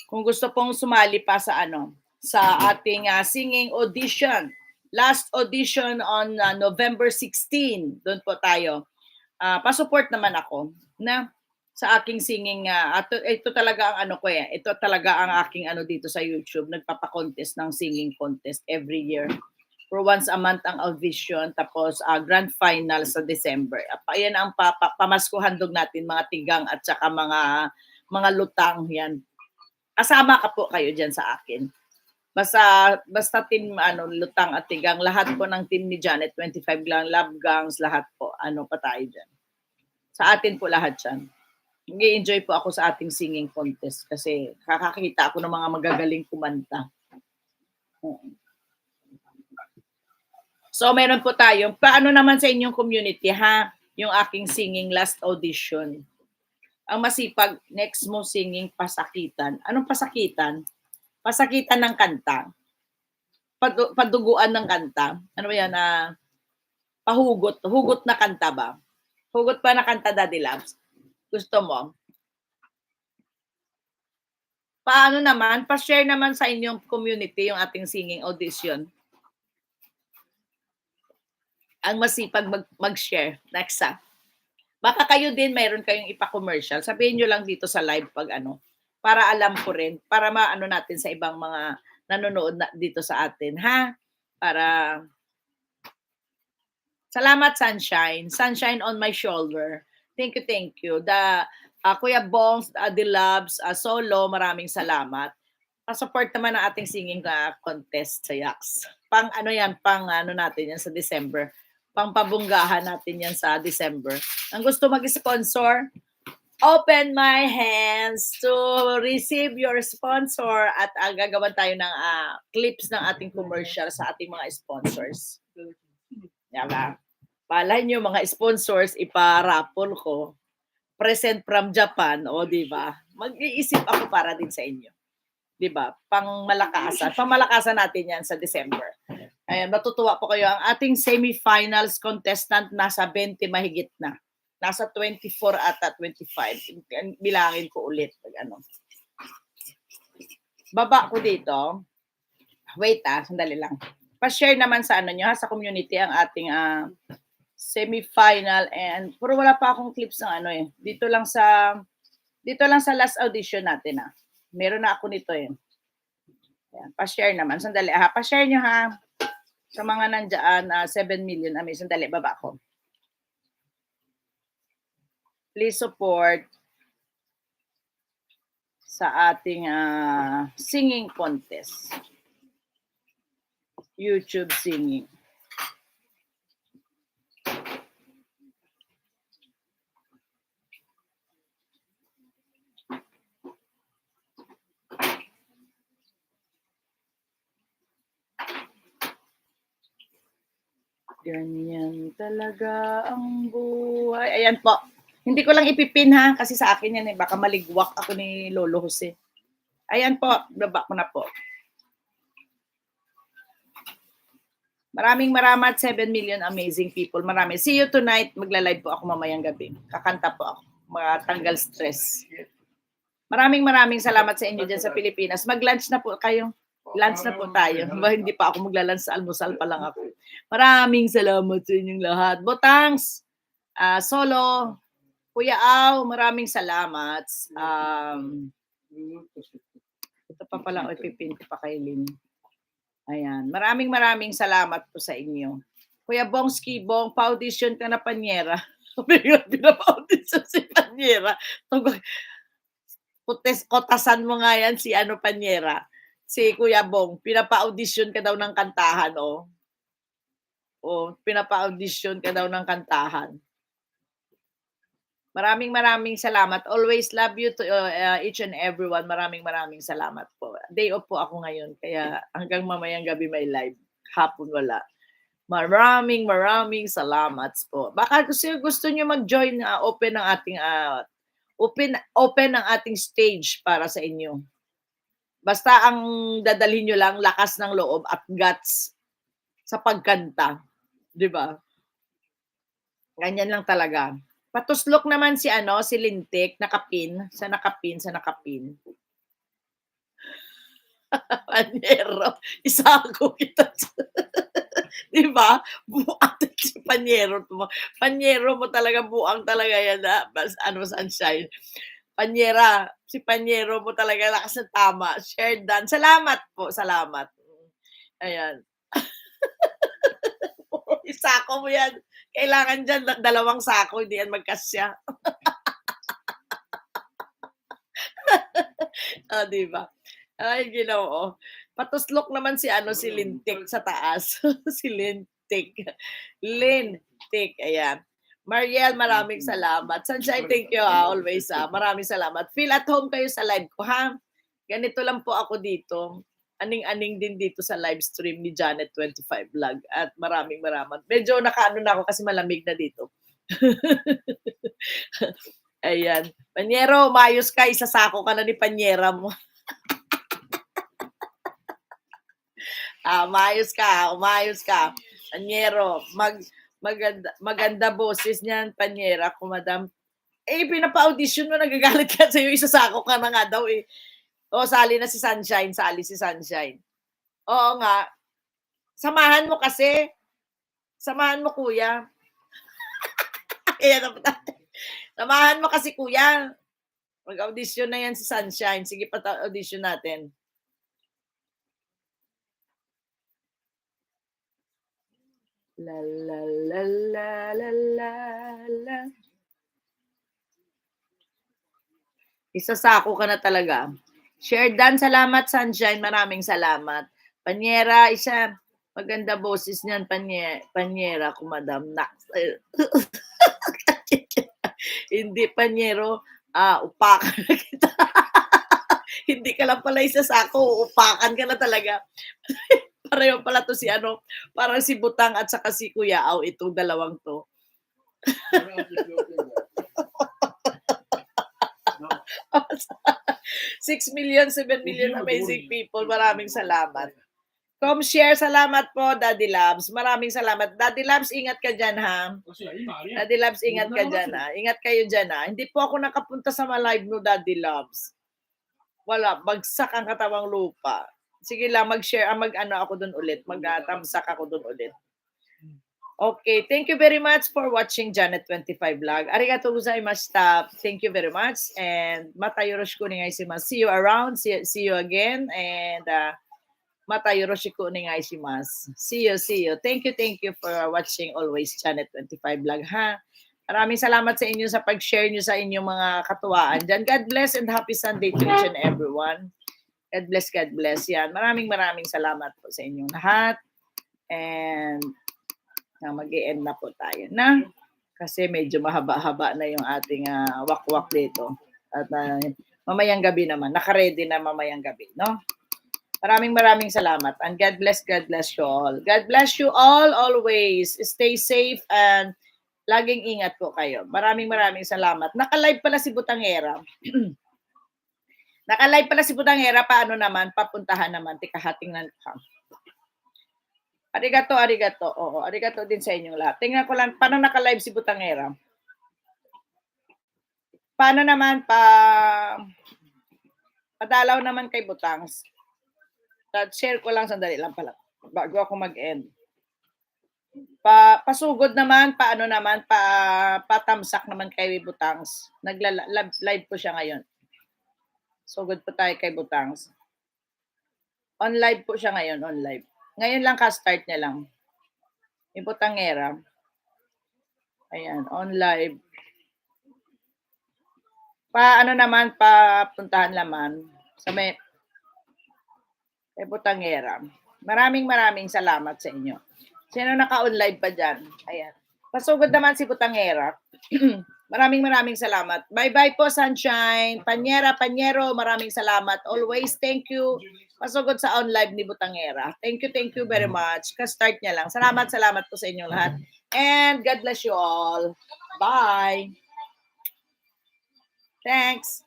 Kung gusto pong sumali pa sa sa ating singing audition. Last audition on November 16. Doon po tayo. Pa-support naman ako na sa aking singing ito talaga ang ko ito talaga ang aking dito sa YouTube, nagpapa-contest ng singing contest every year. For once a month ang audition, tapos grand final sa December. Ayan ang pamasko handog natin, mga tigang at saka mga lutang yan. Kasama ka po kayo diyan sa akin. Basta team lutang at tigang, lahat po ng team ni Janet 25 lang, love gangs, lahat po pa tayo diyan. Sa atin po lahat 'yan. Nag-enjoy po ako sa ating singing contest kasi kakakita ako ng mga magagaling kumanta. So meron po tayong paano naman sa inyong community yung aking singing last audition. Ang masipag, next mo singing pasakitan. Anong pasakitan? Pasakitan ng kanta. Paduguan ng kanta. Ano ba yan? Pahugot. Hugot na kanta ba? Hugot pa na kanta, Daddy Loves? Gusto mo? Paano naman? Pa-share naman sa inyong community yung ating singing audition. Ang masipag mag-share. Next Baka kayo din mayroon kayong ipa-commercial. Sabihin nyo lang dito sa live pag para alam ko rin, para maano natin sa ibang mga nanonood dito sa atin, Para salamat, Sunshine. Sunshine on my shoulder. Thank you. Kuya Bongs, The Loves, Solo, maraming salamat. Pa-support naman ang ating singing contest sa Yax. Pang natin yan sa December. Pangpabunggahan natin yan sa December. Ang gusto mag-sponsor, open my hands to receive your sponsor at gagawan tayo ng clips ng ating commercial sa ating mga sponsors. Diba? Palay nyo mga sponsors, ipa-raffle ko. Present from Japan, diba? Mag-iisip ako para din sa inyo. Diba? Pamalakasan natin yan sa December. Ayan, matutuwa po kayo. Ang ating semifinals contestant nasa 20 mahigit na. Nasa 24 at 25. Bilangin ko ulit. Baba ko dito. Wait sandali lang. Pa-share naman sa sa community ang ating semifinal and pero wala pa akong clips ng Dito lang sa last audition natin Meron na ako nito Ayan, pa-share naman. Sandali pa-share nyo sa mga nandiyan 7 million. Sandali, baba ko. Please support sa ating singing contest. YouTube singing. Ganyan talaga ang buhay. Ayan po. Hindi ko lang ipipin kasi sa akin yan baka maligwak ako ni Lolo Jose. Ayan po, baba ko na po. Maraming 7 million amazing people. Marami. See you tonight. Magla-live po ako mamayang gabi. Kakanta po ako. Matanggal stress. Maraming salamat sa inyo dyan sa Pilipinas. Mag-lunch na po kayo. Lunch na po tayo. Hindi pa ako magla-lunch sa almusal pa lang ako. Maraming salamat sa inyong lahat. Botangs, Solo, Kuya Au, maraming salamat. Ito pa pala, ipipinto pa kay Lynn. Ayan. Maraming salamat po sa inyo. Kuya Bongski, pa-audition ka na Panyera. Pinapa-audition si Panyera. Kotasan mo nga yan si Panyera. Si Kuya Bong, pinapa-audition ka daw ng kantahan, pinapa-audition ka daw ng kantahan. Maraming salamat. Always love you to each and everyone. Maraming salamat po. Day off po ako ngayon, kaya hanggang mamayang gabi may live. Hapon wala. Maraming salamat po. Baka gusto nyo mag-join, open ang ating open ang ating stage para sa inyo. Basta ang dadalhin nyo lang, lakas ng loob at guts sa pagkanta. Diba? Ganyan lang talaga. Patuslok naman si Lintik, nakapin. Panyero, isako kita di ba? Buang si Panyero mo. Panyero mo talaga, buang talaga yan na ano, Sunshine. Panyera, si Panyero mo talaga, lakas ng tama. Share done. Salamat po, salamat. Ayan. Isako mo yan. Kailangan dyan, dalawang sako, hindi yan magkasya. Di ba? Ay, Ginoo. Patuslok naman si ano, si Lintik sa taas. Si Lintik. Lintik, ayan. Mariel, maraming salamat. Sunshine, thank you always. Maraming salamat. Feel at home kayo sa live ko, ha? Ganito lang po ako dito. Aning-aning din dito sa live stream ni Janet25 Vlog. At maraming. Medyo nakaano na ako kasi malamig na dito. Ayan. Panyero, umayos ka. Isasako ka na ni Panyera mo. Umayos ka. Panyero, maganda boses niyan, Panyera, kung madam. Pinapa-audition mo, nagagalit ka sa'yo, isasako ka na nga daw eh. Sali na si Sunshine, sali si Sunshine. Oo nga. Samahan mo kasi. Samahan mo, kuya. Samahan mo kasi, kuya. Mag-audition na yan si Sunshine. Sige, audition natin. La la la la la la la. Isasako ka na talaga. Share done. Salamat, Sunshine. Maraming salamat. Panyera, isa. Maganda boses niyan, Panyera, kumadam na. Hindi, Panyero. Upakan na kita. Hindi ka lang pala isasako. Upakan ka na talaga. Pareho pala to si ano, parang si Butang at saka si Kuya Aw, itong dalawang to. 6 million, 7 million amazing people. Maraming salamat. Share, salamat po, Daddy Labs. Maraming salamat. Daddy Labs, ingat ka dyan, ha? Daddy Labs, ingat ka dyan, ha? Ingat kayo dyan, ha? Hindi po ako nakapunta sa live no, Daddy Labs. Wala, bagsak ang katawang lupa. Sige lang, mag-share, mag-ano ako dun ulit. Mag-tamsak ako dun ulit. Okay, thank you very much for watching Janet25 Vlog. Arigatou gozaimashita. Thank you very much. And mata yoroshiku onegaishimasu. See you around. See you again. And mata yoroshiku onegaishimasu. See you. Thank you for watching always Janet25 Vlog, ha? Maraming salamat sa inyo sa pag-share nyo sa inyong mga katuwaan dyan. God bless and happy Sunday to each and everyone. God bless. Yan. Maraming salamat po sa inyong lahat. And mag-i-end na po tayo na. Kasi medyo mahaba-haba na yung ating wakwak dito. At mamayang gabi naman. Naka-ready na mamayang gabi, no? Maraming salamat. And God bless you all. God bless you all always. Stay safe and laging ingat po kayo. Maraming salamat. Naka-live pala si Butangera. Naka-live pala si Butangera. Paano naman? Papuntahan naman. Tikahatingnan ka. Arigato. Oo, arigato din sa inyong lahat. Tingnan ko lang, paano naka-live si Butangera? Paano naman padalaw naman kay Butangs? Share ko lang, sandali lang pala. Bago ako mag-end. Pasugod naman, paano naman, patamsak naman kay Butangs. Nagla-live po siya ngayon. Sugod po tayo kay Butangs. On live po siya ngayon, on live. Ngayon lang ka-start niya lang. Yung Butangera. Ayan, on live. Paano naman, papuntahan naman sa may Butangera. Maraming salamat sa inyo. Sino naka-on live pa dyan? Ayan. Pasugod naman si Butangera. Maraming salamat. Bye-bye po, Sunshine. Panyero, maraming salamat. Always, thank you. Pasugod sa on live ni Butangera. Thank you very much. Ka-start niya lang. Salamat po sa inyong lahat. And God bless you all. Bye. Thanks.